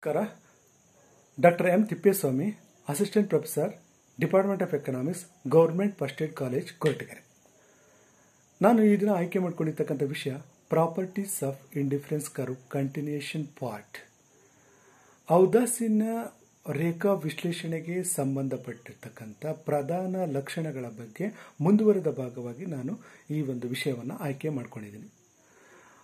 ನಮಸ್ಕಾರ. Doctor M Tippeswamy, assistant professor, department of economics, government first ಏಡ್ college, Koratagere. ನಾನು ಈ ದಿನ ಆಯ್ಕೆ ಮಾಡಿಕೊಂಡಿರ್ತಕ್ಕಂಥ ವಿಷಯ properties of indifference curve continuation part. ಔದಾಸೀನ್ಯ ರೇಖಾ ವಿಶ್ಲೇಷಣೆಗೆ ಸಂಬಂಧಪಟ್ಟಿರ್ತಕ್ಕಂಥ ಪ್ರಧಾನ ಲಕ್ಷಣಗಳ ಬಗ್ಗೆ ಮುಂದುವರೆದ ಭಾಗವಾಗಿ ನಾನು ಈ ಒಂದು ವಿಷಯವನ್ನು ಆಯ್ಕೆ ಮಾಡಿಕೊಂಡಿದ್ದೀನಿ.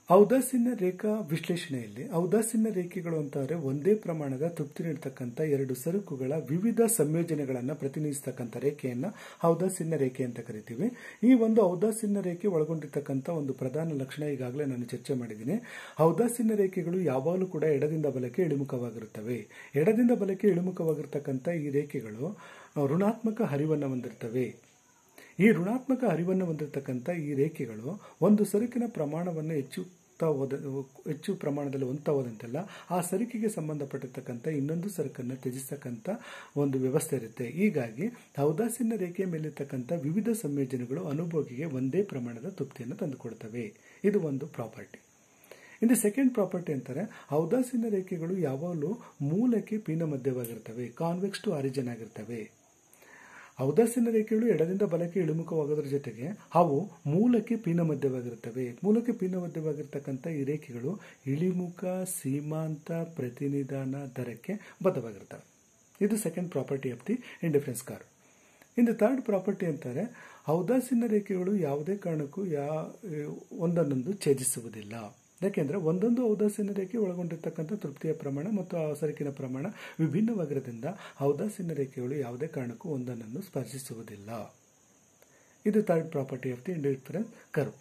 ಔದಾಸೀನ್ಯ ರೇಖಾ ವಿಶ್ಲೇಷಣೆಯಲ್ಲಿ ಔದಾಸೀನ್ಯ ರೇಖೆಗಳು ಅಂತಂದರೆ ಒಂದೇ ಪ್ರಮಾಣದ ತೃಪ್ತಿ ನೀಡತಕ್ಕಂಥ ಎರಡು ಸರಕುಗಳ ವಿವಿಧ ಸಂಯೋಜನೆಗಳನ್ನು ಪ್ರತಿನಿಧಿಸತಕ್ಕಂಥ ರೇಖೆಯನ್ನು ಔದಾಸೀನ್ಯ ರೇಖೆ ಅಂತ ಕರಿತೀವಿ. ಈ ಒಂದು ಔದಾಸೀನ್ಯ ರೇಖೆ ಒಳಗೊಂಡಿರ್ತಕ್ಕಂಥ ಒಂದು ಪ್ರಧಾನ ಲಕ್ಷಣ ಈಗಾಗಲೇ ನಾನು ಚರ್ಚೆ ಮಾಡಿದ್ದೀನಿ. ಔದಾಸೀನ್ಯ ರೇಖೆಗಳು ಯಾವಾಗಲೂ ಕೂಡ ಎಡದಿಂದ ಬಲಕ್ಕೆ ಇಳಿಮುಖವಾಗಿರುತ್ತವೆ. ಎಡದಿಂದ ಬಲಕ್ಕೆ ಇಳಿಮುಖವಾಗಿರ್ತಕ್ಕಂಥ ಈ ರೇಖೆಗಳು ಋಣಾತ್ಮಕ ಹರಿವನ್ನು ಹೊಂದಿರ್ತವೆ. ಈ ಋಣಾತ್ಮಕ ಹರಿವನ್ನು ಹೊಂದಿರತಕ್ಕಂಥ ಈ ರೇಖೆಗಳು ಒಂದು ಸರಕಿನ ಪ್ರಮಾಣವನ್ನು ಹೆಚ್ಚು ಪ್ರಮಾಣದಲ್ಲಿ ಹೊಂದ್ತಾ ಹೋದಂತೆಲ್ಲ ಆ ಸರಕಿಗೆ ಸಂಬಂಧಪಟ್ಟಿರ್ತಕ್ಕಂಥ ಇನ್ನೊಂದು ಸರಕನ್ನು ತ್ಯಜಿಸತಕ್ಕಂಥ ಒಂದು ವ್ಯವಸ್ಥೆ ಇರುತ್ತೆ. ಹೀಗಾಗಿ ಔದಾಸೀನ್ಯ ರೇಖೆಯ ಮೇಲಿರ್ತಕ್ಕಂಥ ವಿವಿಧ ಸಂಯೋಜನೆಗಳು ಅನುಭೋಗಿಗೆ ಒಂದೇ ಪ್ರಮಾಣದ ತೃಪ್ತಿಯನ್ನು ತಂದುಕೊಡ್ತವೆ. ಇದು ಒಂದು ಪ್ರಾಪರ್ಟಿ. ಇನ್ನು ಸೆಕೆಂಡ್ ಪ್ರಾಪರ್ಟಿ ಅಂತಾರೆ, ಔದಾಸೀನ್ಯ ರೇಖೆಗಳು ಯಾವಾಗಲೂ ಮೂಲಕ್ಕೆ ಪೀನ ಮಧ್ಯವಾಗಿರ್ತವೆ, ಕಾನ್ವೆಕ್ಸ್ ಟು ಆರಿಜಿನ್ ಆಗಿರ್ತವೆ. ಔದಾಸೀನ್ಯ ರೇಖೆಗಳು ಎಡದಿಂದ ಬಲಕ್ಕೆ ಇಳಿಮುಖವಾಗೋದ್ರ ಜೊತೆಗೆ ಅವು ಮೂಲಕ್ಕೆ ಪೀನ ಮಧ್ಯವಾಗಿರುತ್ತವೆ. ಮೂಲಕ್ಕೆ ಪೀನ ಮಧ್ಯವಾಗಿರ್ತಕ್ಕಂಥ ಈ ರೇಖೆಗಳು ಇಳಿಮುಖ ಸೀಮಾಂತ ಪ್ರತಿನಿಧಾನ ದರಕ್ಕೆ ಬದ್ಧವಾಗಿರ್ತವೆ. ಇದು second property of the indifference curve. ಇನ್ನು ಥರ್ಡ್ ಪ್ರಾಪರ್ಟಿ ಅಂತಾರೆ, ಔದಾಸೀನ್ಯ ರೇಖೆಗಳು ಯಾವುದೇ ಕಾರಣಕ್ಕೂ ಒಂದನ್ನೊಂದು ಛೇದಿಸುವುದಿಲ್ಲ. ಯಾಕೆಂದರೆ ಒಂದೊಂದು ಔದಾಸೀನ್ಯ ರೇಖೆ ಒಳಗೊಂಡಿರ್ತಕ್ಕಂಥ ತೃಪ್ತಿಯ ಪ್ರಮಾಣ ಮತ್ತು ಆ ಸರಕಿನ ಪ್ರಮಾಣ ವಿಭಿನ್ನವಾಗಿರೋದ್ರಿಂದ ಔದಾಸೀನ್ಯ ರೇಖೆಗಳು ಯಾವುದೇ ಕಾರಣಕ್ಕೂ ಒಂದನ್ನು ಸ್ಪರ್ಶಿಸುವುದಿಲ್ಲ. ಇದು third property of the indifference curve.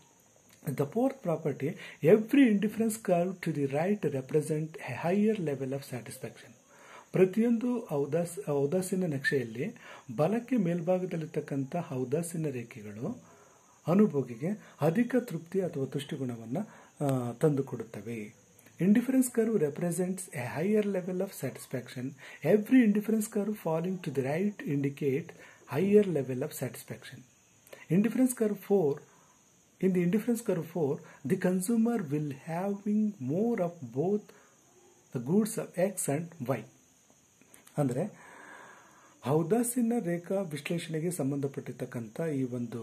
The fourth property, every indifference curve to the right represent a higher level of satisfaction. ಪ್ರತಿಯೊಂದು ಔದಾಸೀನ್ಯ ನಕ್ಷೆಯಲ್ಲಿ ಬಲಕ್ಕೆ ಮೇಲ್ಭಾಗದಲ್ಲಿರ್ತಕ್ಕಂಥ ಔದಾಸೀನ್ಯ ರೇಖೆಗಳು ಅನುಭೋಗಿಗೆ ಅಧಿಕ ತೃಪ್ತಿ ಅಥವಾ ತುಷ್ಟಿಗುಣವನ್ನು ತಂದುಕೊಡುತ್ತವೆ. Indifference curve represents a higher level of satisfaction. Every indifference curve falling to the right indicate higher level of satisfaction. Indifference curve 4, in the indifference curve 4, the consumer will having more of both the goods of X and Y. ಅಂದರೆ ಔದಾಸೀನ್ಯ ರೇಖಾ ವಿಶ್ಲೇಷಣೆಗೆ ಸಂಬಂಧಪಟ್ಟಿರ್ತಕ್ಕಂಥ ಈ ಒಂದು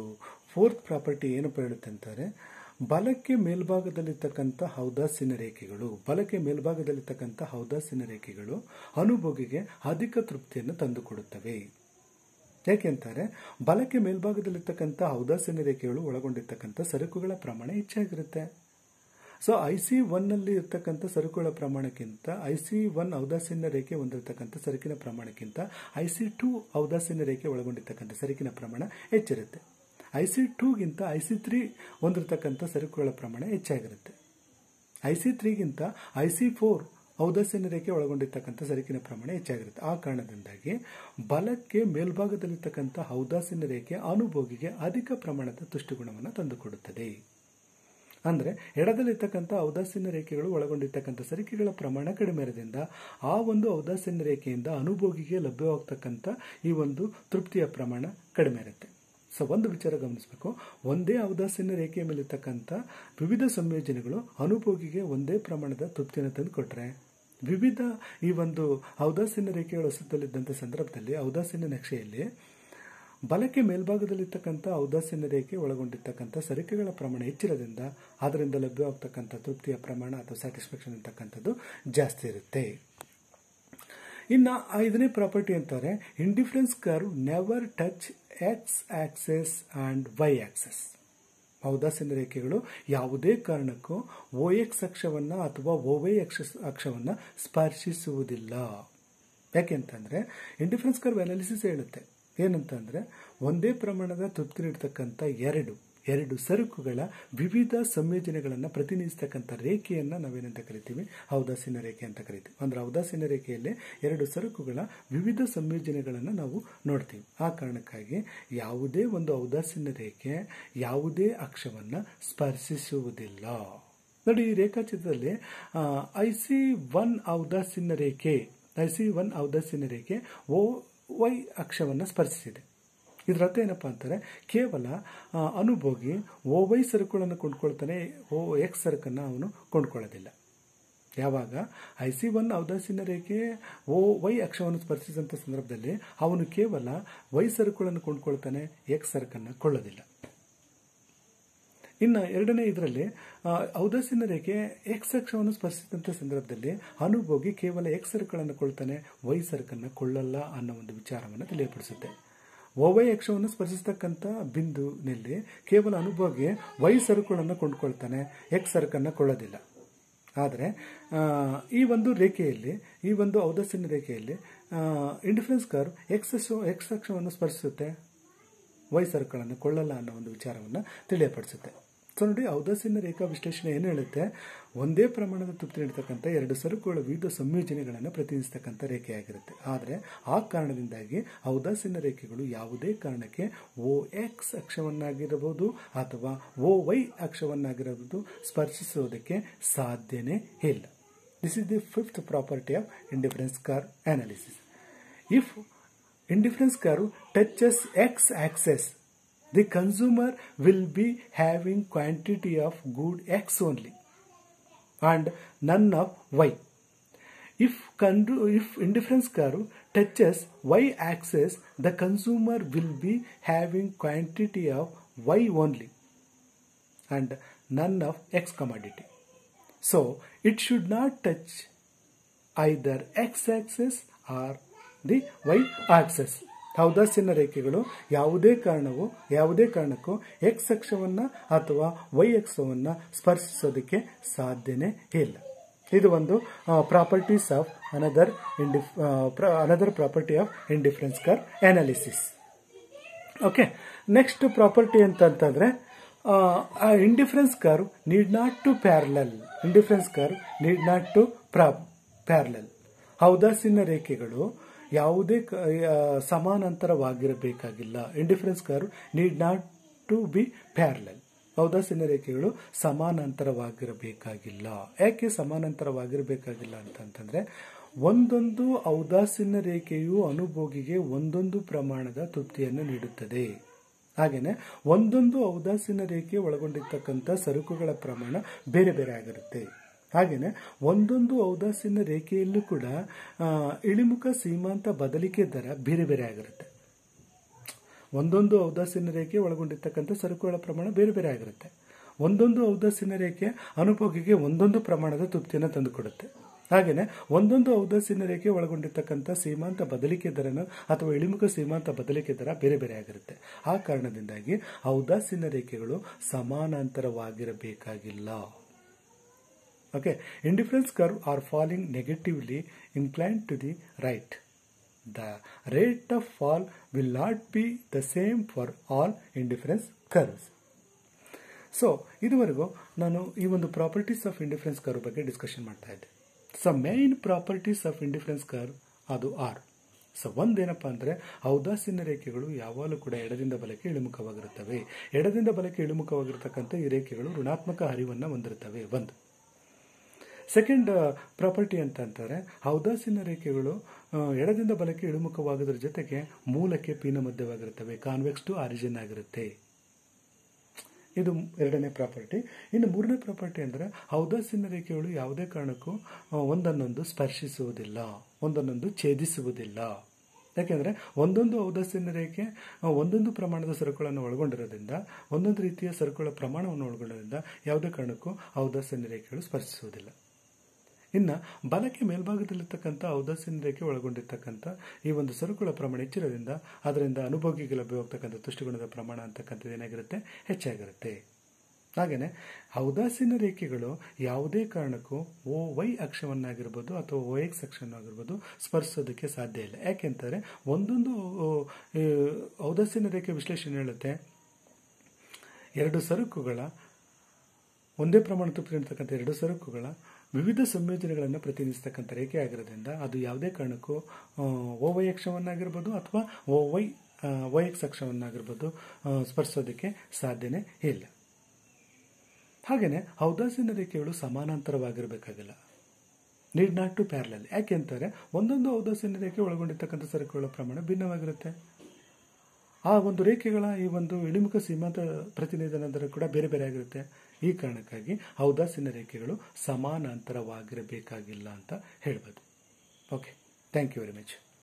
fourth property ಏನಪ್ಪ ಹೇಳುತ್ತೆ ಅಂತಾರೆ, ಬಲಕ್ಕೆ ಮೇಲ್ಭಾಗದಲ್ಲಿರ್ತಕ್ಕಂಥ ಔದಾಸೀನ್ಯ ರೇಖೆಗಳು ಅನುಭೋಗಿಗೆ ಅಧಿಕ ತೃಪ್ತಿಯನ್ನು ತಂದುಕೊಡುತ್ತವೆ. ಯಾಕೆಂತಾರೆ ಬಲಕ್ಕೆ ಮೇಲ್ಭಾಗದಲ್ಲಿರ್ತಕ್ಕಂಥ ಔದಾಸೀನ್ಯ ರೇಖೆಗಳು ಒಳಗೊಂಡಿರ್ತಕ್ಕಂಥ ಸರಕುಗಳ ಪ್ರಮಾಣ ಹೆಚ್ಚಾಗಿರುತ್ತೆ. ಸೊ IC1ನಲ್ಲಿ ಇರ್ತಕ್ಕಂಥ ಸರಕುಗಳ ಪ್ರಮಾಣಕ್ಕಿಂತ IC1 ಔದಾಸೀನ್ಯ ರೇಖೆ ಹೊಂದಿರತಕ್ಕಂಥ ಸರಕಿನ ಪ್ರಮಾಣಕ್ಕಿಂತ IC2 ಔದಾಸೀನ್ಯ ರೇಖೆ ಒಳಗೊಂಡಿರ್ತಕ್ಕಂಥ ಸರಕಿನ ಪ್ರಮಾಣ ಹೆಚ್ಚಿರುತ್ತೆ. IC2ಗಿಂತ IC3 ಹೊಂದಿರತಕ್ಕಂಥ ಸರಕುಗಳ ಪ್ರಮಾಣ ಹೆಚ್ಚಾಗಿರುತ್ತೆ. IC3ಗಿಂತ IC4 ಔದಾಸೀನ್ಯ ರೇಖೆ ಒಳಗೊಂಡಿರ್ತಕ್ಕಂಥ ಸರಕಿನ ಪ್ರಮಾಣ ಹೆಚ್ಚಾಗಿರುತ್ತೆ. ಆ ಕಾರಣದಿಂದಾಗಿ ಬಲಕ್ಕೆ ಮೇಲ್ಭಾಗದಲ್ಲಿರ್ತಕ್ಕಂಥ ಔದಾಸೀನ್ಯ ರೇಖೆ ಅನುಭೋಗಿಗೆ ಅಧಿಕ ಪ್ರಮಾಣದ ತುಷ್ಟಿಗುಣವನ್ನು ತಂದುಕೊಡುತ್ತದೆ. ಅಂದರೆ ಎಡದಲ್ಲಿರ್ತಕ್ಕಂಥ ಔದಾಸೀನ್ಯ ರೇಖೆಗಳು ಒಳಗೊಂಡಿರ್ತಕ್ಕಂಥ ಸರಕಿಗಳ ಪ್ರಮಾಣ ಕಡಿಮೆ ಇರೋದ್ರಿಂದ ಆ ಒಂದು ಔದಾಸೀನ್ಯ ರೇಖೆಯಿಂದ ಅನುಭೋಗಿಗೆ ಲಭ್ಯವಾಗ್ತಕ್ಕಂಥ ಈ ಒಂದು ತೃಪ್ತಿಯ ಪ್ರಮಾಣ ಕಡಿಮೆ ಇರುತ್ತೆ. ಸೊ ಒಂದು ವಿಚಾರ ಗಮನಿಸಬೇಕು, ಒಂದೇ ಔದಾಸೀನ್ಯ ರೇಖೆಯ ಮೇಲಿರ್ತಕ್ಕಂಥ ವಿವಿಧ ಸಂಯೋಜನೆಗಳು ಅನುಭೋಗಿಗೆ ಒಂದೇ ಪ್ರಮಾಣದ ತೃಪ್ತಿಯನ್ನು ತಂದು ಕೊಟ್ಟರೆ, ವಿವಿಧ ಈ ಒಂದು ಔದಾಸೀನ್ಯ ರೇಖೆಗಳ ಅಸ್ತಿತ್ವದಲ್ಲಿದ್ದಂಥ ಸಂದರ್ಭದಲ್ಲಿ ಔದಾಸೀನ್ಯ ನಕ್ಷೆಯಲ್ಲಿ ಬಲಕ್ಕೆ ಮೇಲ್ಭಾಗದಲ್ಲಿರ್ತಕ್ಕಂಥ ಔದಾಸೀನ್ಯ ರೇಖೆ ಒಳಗೊಂಡಿರ್ತಕ್ಕಂಥ ಸರಕುಗಳ ಪ್ರಮಾಣ ಹೆಚ್ಚಿರೋದ್ರಿಂದ ಅದರಿಂದ ಲಭ್ಯವಾಗ್ತಕ್ಕಂಥ ತೃಪ್ತಿಯ ಪ್ರಮಾಣ ಅಥವಾ ಸ್ಯಾಟಿಸ್ಫ್ಯಾಕ್ಷನ್ ಅಂತಕ್ಕಂಥದ್ದು ಜಾಸ್ತಿ ಇರುತ್ತೆ. ಇನ್ನು 5ನೇ ಪ್ರಾಪರ್ಟಿ ಅಂತಾರೆ, indifference curve never touch X axes and Y axes. ಔದಾಸೀನ್ಯ ರೇಖೆಗಳು ಯಾವುದೇ ಕಾರಣಕ್ಕೂ OX ಅಕ್ಷವನ್ನು ಅಥವಾ OY ಅಕ್ಷವನ್ನು ಸ್ಪರ್ಶಿಸುವುದಿಲ್ಲ. ಯಾಕೆಂತಂದರೆ ಇಂಡಿಫರೆನ್ಸ್ ಕರ್ವ್ ಅನಾಲಿಸಿಸ್ ಹೇಳುತ್ತೆ ಏನಂತಂದರೆ, ಒಂದೇ ಪ್ರಮಾಣದ ತೃಪ್ತಿ ನೀಡ್ತಕ್ಕಂಥ ಎರಡು ಸರಕುಗಳ ವಿವಿಧ ಸಂಯೋಜನೆಗಳನ್ನು ಪ್ರತಿನಿಧಿಸ್ತಕ್ಕಂಥ ರೇಖೆಯನ್ನು ನಾವೇನಂತ ಕರಿತೀವಿ, ಔದಾಸೀನ್ಯ ರೇಖೆ ಅಂತ ಕರಿತೀವಿ. ಅಂದರೆ ಔದಾಸೀನ್ಯ ರೇಖೆಯಲ್ಲಿ ಎರಡು ಸರಕುಗಳ ವಿವಿಧ ಸಂಯೋಜನೆಗಳನ್ನು ನಾವು ನೋಡ್ತೀವಿ. ಆ ಕಾರಣಕ್ಕಾಗಿ ಯಾವುದೇ ಒಂದು ಔದಾಸೀನ್ಯ ರೇಖೆ ಯಾವುದೇ ಅಕ್ಷವನ್ನು ಸ್ಪರ್ಶಿಸುವುದಿಲ್ಲ. ನೋಡಿ, ಈ ರೇಖಾಚಿತ್ರದಲ್ಲಿ IC1 ಔದಾಸೀನ್ಯ ರೇಖೆ OY ಅಕ್ಷವನ್ನು ಸ್ಪರ್ಶಿಸಿದೆ. ಇದರ ಅರ್ಥ ಏನಪ್ಪ ಅಂತಾರೆ, ಕೇವಲ ಅನುಭೋಗಿ OY ಸರಕುಗಳನ್ನು ಕೊಂಡ್ಕೊಳ್ತಾನೆ, OX ಸರಕನ್ನು ಅವನು ಕೊಂಡ್ಕೊಳ್ಳೋದಿಲ್ಲ. ಯಾವಾಗ IC1 ಔದಾಸೀನ ರೇಖೆ OY ಅಕ್ಷವನ್ನು ಸ್ಪರ್ಶಿಸಿದಂಥ ಸಂದರ್ಭದಲ್ಲಿ ಅವನು ಕೇವಲ Y ಸರಕುಗಳನ್ನು ಕೊಂಡ್ಕೊಳ್ತಾನೆ, X ಸರಕನ್ನು ಕೊಳ್ಳೋದಿಲ್ಲ. ಇನ್ನು ಎರಡನೇ ಇದರಲ್ಲಿ ಔದಾಸೀನ ರೇಖೆ X ಅಕ್ಷವನ್ನು ಸ್ಪರ್ಶಿಸಿದಂಥ ಸಂದರ್ಭದಲ್ಲಿ ಅನುಭೋಗಿ ಕೇವಲ X ಸರಕುಗಳನ್ನು ಕೊಳ್ತಾನೆ, Y ಸರಕನ್ನು ಕೊಳ್ಳಲ್ಲ ಅನ್ನೋ ಒಂದು ವಿಚಾರವನ್ನು ತಿಳಿಯಪಡಿಸುತ್ತೆ. OY ಅಕ್ಷವನ್ನು ಸ್ಪರ್ಶಿಸತಕ್ಕಂಥ ಬಿಂದುವಿನಲ್ಲಿ ಕೇವಲ ಅನುಭೋಗಿ Y ಸರಕುಗಳನ್ನು ಕೊಂಡ್ಕೊಳ್ತಾನೆ, X ಸರಕನ್ನು ಕೊಳ್ಳೋದಿಲ್ಲ. ಆದರೆ ಈ ಒಂದು ರೇಖೆಯಲ್ಲಿ, ಈ ಒಂದು ಔದಾಸೀನ ರೇಖೆಯಲ್ಲಿ ಇಂಡಿಫರೆನ್ಸ್ ಕರ್ವ್ X ಅಕ್ಷವನ್ನು ಸ್ಪರ್ಶಿಸುತ್ತೆ, Y ಸರಕುಗಳನ್ನು ಕೊಳ್ಳಲ್ಲ ಅನ್ನೋ ಒಂದು ವಿಚಾರವನ್ನು ತಿಳಿಯಪಡಿಸುತ್ತೆ. ಸೊ ನೋಡಿ, ಔದಾಸೀನ ರೇಖಾ ವಿಶ್ಲೇಷಣೆ ಏನು ಹೇಳುತ್ತೆ, ಒಂದೇ ಪ್ರಮಾಣದ ತೃಪ್ತಿ ನೀಡತಕ್ಕಂಥ ಎರಡು ಸರಕುಗಳ ವಿವಿಧ ಸಂಯೋಜನೆಗಳನ್ನು ಪ್ರತಿನಿಧಿಸತಕ್ಕಂಥ ರೇಖೆಯಾಗಿರುತ್ತೆ. ಆದರೆ ಆ ಕಾರಣದಿಂದಾಗಿ ಔದಾಸೀನ ರೇಖೆಗಳು ಯಾವುದೇ ಕಾರಣಕ್ಕೆ OX ಅಕ್ಷವನ್ನಾಗಿರಬಹುದು ಅಥವಾ OY ಅಕ್ಷವನ್ನಾಗಿರಬಹುದು ಸ್ಪರ್ಶಿಸುವುದಕ್ಕೆ ಸಾಧ್ಯನೇ ಇಲ್ಲ. This is the fifth property of indifference curve analysis. If indifference curve touches X axis, the consumer will be having quantity of good X only and none of Y. If indifference curve touches Y axis, the consumer will be having quantity of Y only and none of X commodity. So it should not touch either X axis or the Y axis. ಔದಾಸೀನ ರೇಖೆಗಳು ಯಾವುದೇ ಕಾರಣಕ್ಕೂ X ಅಕ್ಷವನ್ನು ಅಥವಾ Y ಅಕ್ಷವನ್ನು ಸ್ಪರ್ಶಿಸೋದಕ್ಕೆ ಸಾಧ್ಯನೇ ಇಲ್ಲ. ಇದು ಒಂದು properties of another property of indifference curve analysis. Okay, next property ಅಂತಂದ್ರೆ indifference curve need not to parallel. Indifference curve need not to parallel. ಔದಾಸೀನ ರೇಖೆಗಳು ಯಾವುದೇ ಸಮಾನಾಂತರವಾಗಿರಬೇಕಾಗಿಲ್ಲ. Indifference curve need not to be parallel. ಔದಾಸೀನ ರೇಖೆಗಳು ಸಮಾನಾಂತರವಾಗಿರಬೇಕಾಗಿಲ್ಲ. ಯಾಕೆ ಸಮಾನಾಂತರವಾಗಿರಬೇಕಾಗಿಲ್ಲ ಅಂತಂದ್ರೆ, ಒಂದೊಂದು ಔದಾಸೀನ ರೇಖೆಯು ಅನುಭೋಗಿಗೆ ಒಂದೊಂದು ಪ್ರಮಾಣದ ತೃಪ್ತಿಯನ್ನು ನೀಡುತ್ತದೆ. ಹಾಗೇನೆ ಒಂದೊಂದು ಔದಾಸೀನ ರೇಖೆ ಒಳಗೊಂಡಿರ್ತಕ್ಕಂಥ ಸರಕುಗಳ ಪ್ರಮಾಣ ಬೇರೆ ಬೇರೆ ಆಗಿರುತ್ತೆ. ಹಾಗೇನೆ ಒಂದೊಂದು ಔದಾಸೀನ ರೇಖೆಯಲ್ಲೂ ಕೂಡ ಇಳಿಮುಖ ಸೀಮಾಂತ ಬದಲಿಕೆ ದರ ಬೇರೆ ಬೇರೆ ಆಗಿರುತ್ತೆ. ಒಂದೊಂದು ಔದಾಸೀನ ರೇಖೆ ಒಳಗೊಂಡಿರ್ತಕ್ಕಂಥ ಸರಕುಗಳ ಪ್ರಮಾಣ ಬೇರೆ ಬೇರೆ ಆಗಿರುತ್ತೆ. ಒಂದೊಂದು ಔದಾಸೀನ ರೇಖೆ ಅನುಭೋಗಿಗೆ ಒಂದೊಂದು ಪ್ರಮಾಣದ ತೃಪ್ತಿಯನ್ನು ತಂದುಕೊಡುತ್ತೆ. ಹಾಗೇನೆ ಒಂದೊಂದು ಔದಾಸೀನ ರೇಖೆ ಒಳಗೊಂಡಿರ್ತಕ್ಕಂಥ ಸೀಮಾಂತ ಬದಲಿಕೆ ದರನ ಅಥವಾ ಇಳಿಮುಖ ಸೀಮಾಂತ ಬದಲಿಕೆ ದರ ಬೇರೆ ಬೇರೆ ಆಗಿರುತ್ತೆ. ಆ ಕಾರಣದಿಂದಾಗಿ ಔದಾಸೀನ ರೇಖೆಗಳು ಸಮಾನಾಂತರವಾಗಿರಬೇಕಾಗಿಲ್ಲ. Okay, indifference curve are falling negatively inclined to the right. The rate of fall will not be the same for all indifference curves. So, ಇದುವರೆಗೂ ನಾನು ಈ ಒಂದು ಪ್ರಾಪರ್ಟೀಸ್ ಆಫ್ ಇಂಡಿಫರೆನ್ಸ್ ಕರ್ವ್ ಬಗ್ಗೆ ಡಿಸ್ಕಷನ್ ಮಾಡ್ತಾ ಇದ್ದೆ. So main properties of indifference curve ಅದು R. So ಒಂದೇನಪ್ಪ ಅಂದರೆ, ಔದಾಸೀನ ರೇಖೆಗಳು ಯಾವಾಗಲೂ ಕೂಡ ಎಡದಿಂದ ಬಲಕ್ಕೆ ಇಳಿಮುಖವಾಗಿರುತ್ತವೆ. ಎಡದಿಂದ ಬಲಕ್ಕೆ ಇಳಿಮುಖವಾಗಿರ್ತಕ್ಕಂಥ ಈ ರೇಖೆಗಳು ಋಣಾತ್ಮಕ ಹರಿವನ್ನು ಹೊಂದಿರುತ್ತವೆ. ಒಂದು ಸೆಕೆಂಡ್ ಪ್ರಾಪರ್ಟಿ ಅಂತಂತಾರೆ, ಔದಾಸೀನ ರೇಖೆಗಳು ಎಡದಿಂದ ಬಲಕ್ಕೆ ಇಳಿಮುಖವಾಗೋದ್ರ ಜೊತೆಗೆ ಮೂಲಕ್ಕೆ ಪೀನ ಮಧ್ಯವಾಗಿರುತ್ತವೆ, ಕಾನ್ವೆಕ್ಸ್ ಟು ಆರಿಜಿನ್ ಆಗಿರುತ್ತೆ. ಇದು ಎರಡನೇ ಪ್ರಾಪರ್ಟಿ. ಇನ್ನು ಮೂರನೇ ಪ್ರಾಪರ್ಟಿ ಅಂದರೆ, ಔದಾಸೀನ ರೇಖೆಗಳು ಯಾವುದೇ ಕಾರಣಕ್ಕೂ ಒಂದನ್ನೊಂದು ಸ್ಪರ್ಶಿಸುವುದಿಲ್ಲ, ಒಂದನ್ನೊಂದು ಛೇದಿಸುವುದಿಲ್ಲ. ಯಾಕೆಂದರೆ ಒಂದೊಂದು ಔದಾಸೀನ ರೇಖೆ ಒಂದೊಂದು ಪ್ರಮಾಣದ ಸರಕುಗಳನ್ನು ಒಳಗೊಂಡಿರೋದ್ರಿಂದ, ಒಂದೊಂದು ರೀತಿಯ ಸರಕುಗಳ ಪ್ರಮಾಣವನ್ನು ಒಳಗೊಂಡಿರೋದ್ರಿಂದ ಯಾವುದೇ ಕಾರಣಕ್ಕೂ ಔದಾಸೀನ ರೇಖೆಗಳು ಸ್ಪರ್ಶಿಸುವುದಿಲ್ಲ. ಇನ್ನು ಬಲಕ್ಕೆ ಮೇಲ್ಭಾಗದಲ್ಲಿರ್ತಕ್ಕಂಥ ಔದಾಸೀನ ರೇಖೆ ಒಳಗೊಂಡಿರ್ತಕ್ಕಂಥ ಈ ಒಂದು ಸರಕುಗಳ ಪ್ರಮಾಣ ಹೆಚ್ಚಿರೋದ್ರಿಂದ ಅದರಿಂದ ಅನುಭೋಗಿಗೆ ಲಭ್ಯವಾಗ್ತಕ್ಕಂಥ ತುಷ್ಟಿಗುಣದ ಪ್ರಮಾಣ ಅಂತಕ್ಕಂಥದ್ದು ಏನಾಗಿರುತ್ತೆ, ಹೆಚ್ಚಾಗಿರುತ್ತೆ. ಹಾಗೆಯೇ ಔದಾಸೀನ ರೇಖೆಗಳು ಯಾವುದೇ ಕಾರಣಕ್ಕೂ OY ಅಕ್ಷವನ್ನಾಗಿರ್ಬೋದು ಅಥವಾ OX ಅಕ್ಷವನ್ನಾಗಿರ್ಬೋದು ಸ್ಪರ್ಶಿಸೋದಕ್ಕೆ ಸಾಧ್ಯ ಇಲ್ಲ. ಯಾಕೆಂದರೆ ಒಂದೊಂದು ಔದಾಸೀನ ರೇಖೆ ವಿಶ್ಲೇಷಣೆ ಹೇಳುತ್ತೆ, ಎರಡು ಸರಕುಗಳ ಒಂದೇ ಪ್ರಮಾಣ ತೃಪ್ತಿ ನೀಡತಕ್ಕಂಥ ಎರಡು ಸರಕುಗಳ ವಿವಿಧ ಸಂಯೋಜನೆಗಳನ್ನು ಪ್ರತಿನಿಧಿಸತಕ್ಕಂಥ ರೇಖೆ ಆಗಿರೋದ್ರಿಂದ ಅದು ಯಾವುದೇ ಕಾರಣಕ್ಕೂ OY ಅಕ್ಷವನ್ನಾಗಿರ್ಬೋದು ಅಥವಾ OX ಅಕ್ಷವನ್ನಾಗಿರ್ಬೋದು ಸ್ಪರ್ಶೋದಕ್ಕೆ ಸಾಧ್ಯನೇ ಇಲ್ಲ. ಹಾಗೆಯೇ ಔದಾಸೀನ ರೇಖೆಗಳು ಸಮಾನಾಂತರವಾಗಿರಬೇಕಾಗಿಲ್ಲ, ನೀಡ್ ನಾಟ್ ಟು ಪ್ಯಾರಲಲ್. ಯಾಕೆ ಅಂತಾರೆ, ಒಂದೊಂದು ಔದಾಸೀನ ರೇಖೆ ಒಳಗೊಂಡಿರ್ತಕ್ಕಂಥ ಸರಕುಗಳ ಪ್ರಮಾಣ ಭಿನ್ನವಾಗಿರುತ್ತೆ. ಆ ಒಂದು ರೇಖೆಗಳ ಈ ಒಂದು ಇಳಿಮುಖ ಸೀಮಾಂತ ಪ್ರತಿನಿಧಾನ ದರ ಕೂಡ ಬೇರೆ ಬೇರೆ ಆಗಿರುತ್ತೆ. ಈ ಕಾರಣಕ್ಕಾಗಿ ಔದಾಸೀನ ರೇಖೆಗಳು ಸಮಾನಾಂತರವಾಗಿರಬೇಕಾಗಿಲ್ಲ ಅಂತ ಹೇಳ್ಬೋದು. Okay, thank you very much.